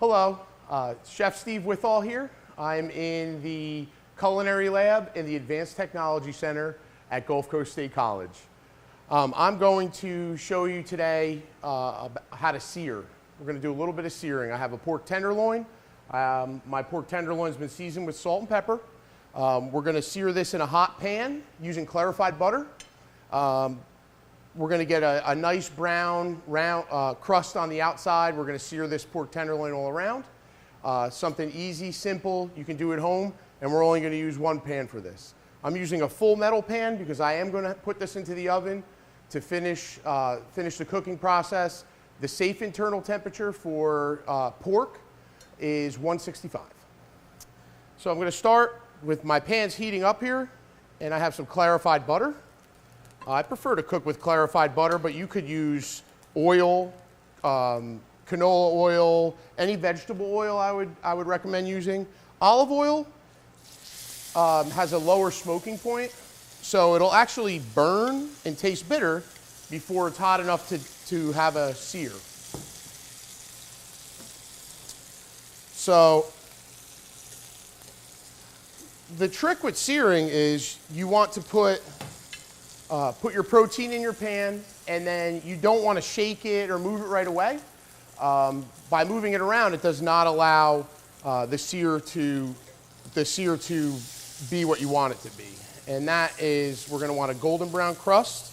Hello, Chef Steve Withall here. I'm in the culinary lab in the Advanced Technology Center at Gulf Coast State College. I'm going to show you today how to sear. We're going to do a little bit of searing. I have a pork tenderloin. My pork tenderloin's been seasoned with salt and pepper. We're going to sear this in a hot pan using clarified butter. We're going to get a nice brown round crust on the outside. We're going to sear this pork tenderloin all around. Something easy, simple, you can do at home, and we're only going to use one pan for this. I'm using a full metal pan because I am going to put this into the oven to finish the cooking process. The safe internal temperature for pork is 165. So I'm going to start with my pan's heating up here, and I have some clarified butter. I prefer to cook with clarified butter, but you could use oil, canola oil, any vegetable oil I would recommend using. Olive oil has a lower smoking point, so it'll actually burn and taste bitter before it's hot enough to have a sear. So the trick with searing is you want to put your protein in your pan, and then you don't want to shake it or move it right away. By moving it around, it does not allow the sear to be what you want it to be. And that is, we're going to want a golden brown crust.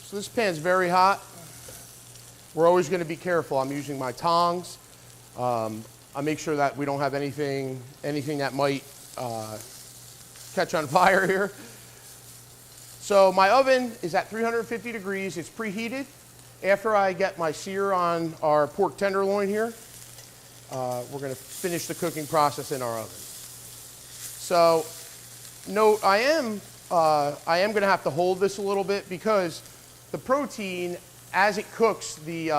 So this pan's very hot. We're always going to be careful. I'm using my tongs. I make sure that we don't have anything that might catch on fire here. So my oven is at 350 degrees. It's preheated. After I get my sear on our pork tenderloin here, we're going to finish the cooking process in our oven. So note, I am going to have to hold this a little bit because the protein, as it cooks, the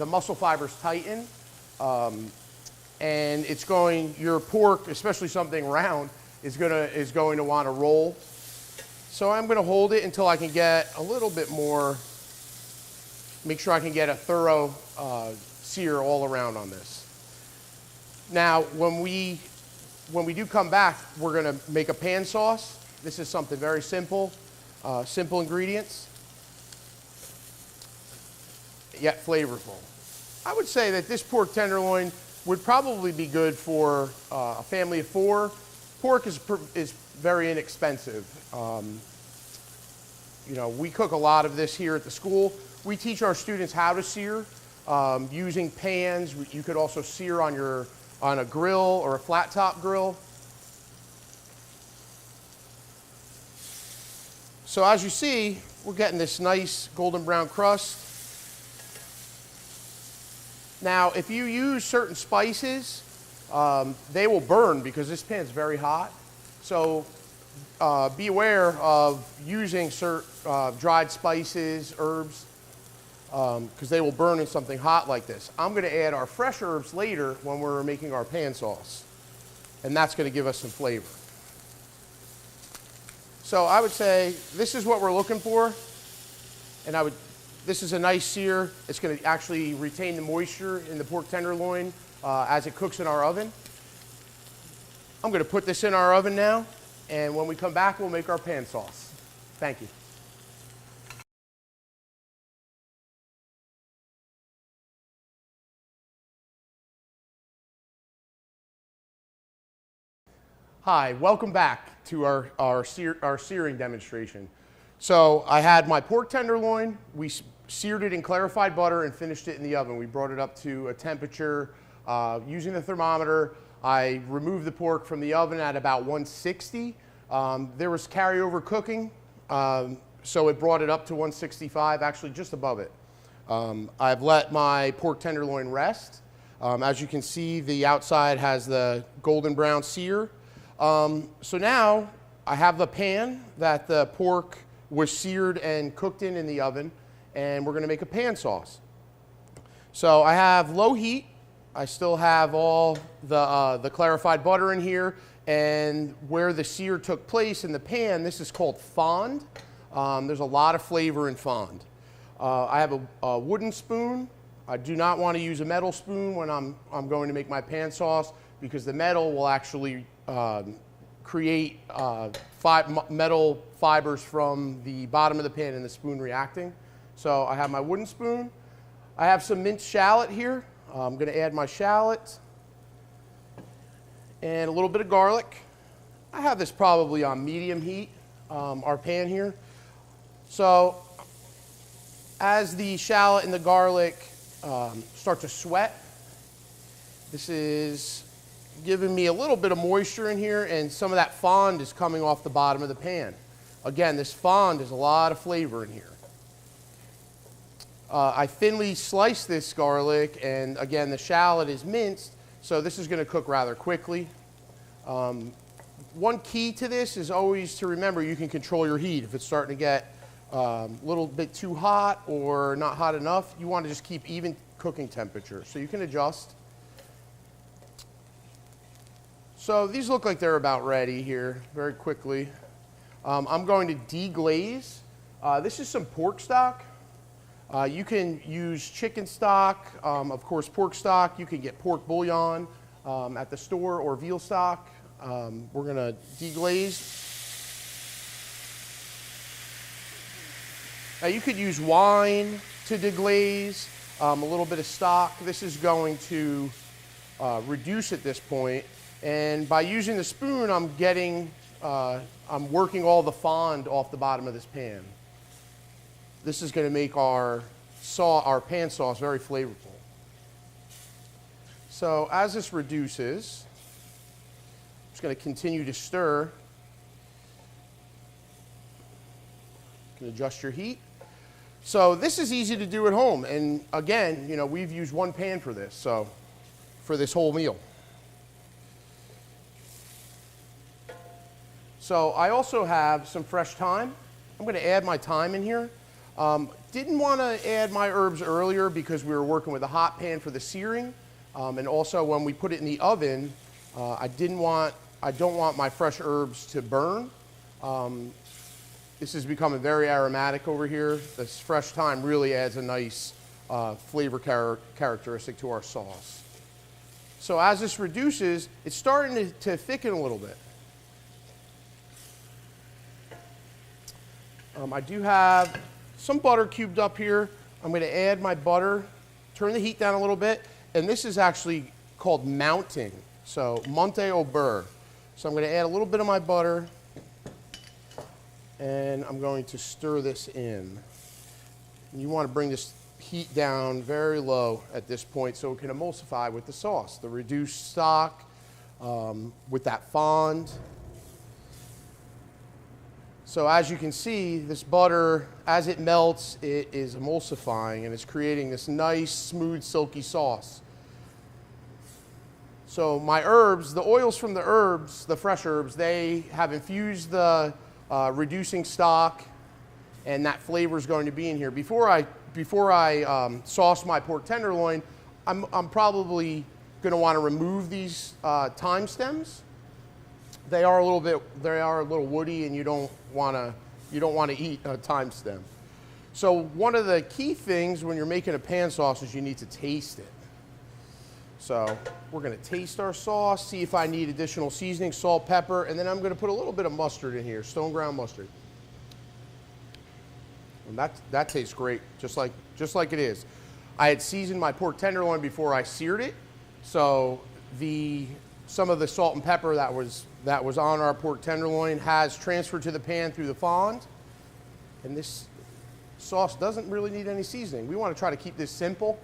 muscle fibers tighten, and your pork, especially something round, is going to want to roll. So I'm going to hold it until I can get a little bit more, make sure I can get a thorough sear all around on this. Now, when we do come back, we're going to make a pan sauce. This is something very simple, simple ingredients, yet flavorful. I would say that this pork tenderloin would probably be good for a family of 4. Pork is very inexpensive. You know, we cook a lot of this here at the school. We teach our students how to sear using pans. You could also sear on a grill or a flat top grill. So as you see, we're getting this nice golden brown crust. Now, if you use certain spices, they will burn because this pan is very hot. So be aware of using dried spices, herbs, because they will burn in something hot like this. I'm going to add our fresh herbs later when we're making our pan sauce, and that's going to give us some flavor. So I would say this is what we're looking for, and this is a nice sear. It's going to actually retain the moisture in the pork tenderloin as it cooks in our oven. I'm going to put this in our oven now, and when we come back, we'll make our pan sauce. Thank you. Hi, welcome back to our searing demonstration. So I had my pork tenderloin. We seared it in clarified butter and finished it in the oven. We brought it up to a temperature using the thermometer. I removed the pork from the oven at about 160. There was carryover cooking, so it brought it up to 165, actually just above it. I've let my pork tenderloin rest. As you can see, the outside has the golden brown sear. So now I have the pan that the pork was seared and cooked in the oven, and we're going to make a pan sauce. So I have low heat. I still have all the clarified butter in here, and where the sear took place in the pan, this is called fond. There's a lot of flavor in fond. I have a wooden spoon I do not want to use a metal spoon when I'm going to make my pan sauce, because the metal will actually create metal fibers from the bottom of the pan and the spoon reacting. So I have my wooden spoon. I have some minced shallot here. I'm going to add my shallot and a little bit of garlic. I have this probably on medium heat, our pan here. So as the shallot and the garlic start to sweat, this is giving me a little bit of moisture in here, and some of that fond is coming off the bottom of the pan. Again, this fond is a lot of flavor in here. I thinly sliced this garlic, and again, the shallot is minced, so this is going to cook rather quickly. One key to this is always to remember you can control your heat. If it's starting to get a little bit too hot or not hot enough, you want to just keep even cooking temperature, so you can adjust. So these look like they're about ready here very quickly. I'm going to deglaze. This is some pork stock. You can use chicken stock, of course pork stock. You can get pork bouillon at the store, or veal stock. We're going to deglaze. Now you could use wine to deglaze, a little bit of stock. This is going to reduce at this point. And by using the spoon, I'm working all the fond off the bottom of this pan. This is going to make our pan sauce very flavorful. So as this reduces, I'm just going to continue to stir. You can adjust your heat. So this is easy to do at home. And again, you know, we've used one pan for this, so for this whole meal. So I also have some fresh thyme. I'm going to add my thyme in here. Didn't want to add my herbs earlier because we were working with a hot pan for the searing. And also when we put it in the oven, I don't want my fresh herbs to burn. This is becoming very aromatic over here. This fresh thyme really adds a nice flavor characteristic to our sauce. So as this reduces, it's starting to thicken a little bit. I do have some butter cubed up here. I'm going to add my butter, turn the heat down a little bit, and this is actually called mounting, so monte au beurre. So I'm going to add a little bit of my butter, and I'm going to stir this in. And you want to bring this heat down very low at this point so it can emulsify with the sauce, the reduced stock with that fond. So as you can see, this butter, as it melts, it is emulsifying and it's creating this nice, smooth, silky sauce. So my herbs, the oils from the herbs, the fresh herbs, they have infused the reducing stock, and that flavor is going to be in here. Before I sauce my pork tenderloin, I'm probably going to want to remove these thyme stems. They are a little woody, and you don't want to eat a thyme stem. So one of the key things when you're making a pan sauce is you need to taste it. So we're going to taste our sauce, see if I need additional seasoning, salt, pepper, and then I'm going to put a little bit of mustard in here, stone ground mustard. And that tastes great, just like it is. I had seasoned my pork tenderloin before I seared it, so some of the salt and pepper that was on our pork tenderloin has transferred to the pan through the fond, and this sauce doesn't really need any seasoning. We want to try to keep this simple.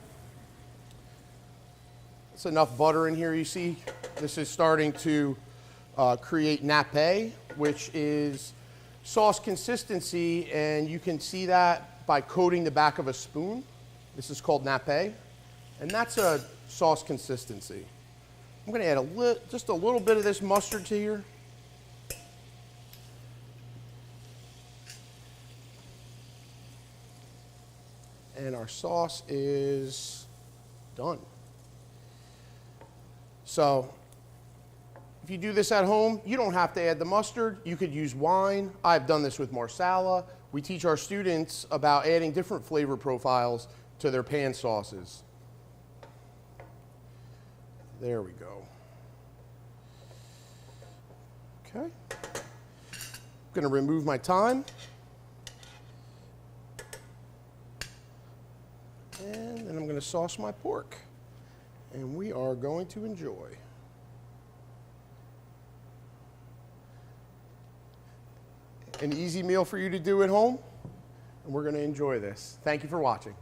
It's enough butter in here, you see. This is starting to create nappe, which is sauce consistency, and you can see that by coating the back of a spoon. This is called nappe, and that's a sauce consistency. I'm going to add just a little bit of this mustard to here. And our sauce is done. So if you do this at home, you don't have to add the mustard. You could use wine. I've done this with marsala. We teach our students about adding different flavor profiles to their pan sauces. There we go. Okay. I'm going to remove my thyme. And then I'm going to sauce my pork. And we are going to enjoy. An easy meal for you to do at home. And we're going to enjoy this. Thank you for watching.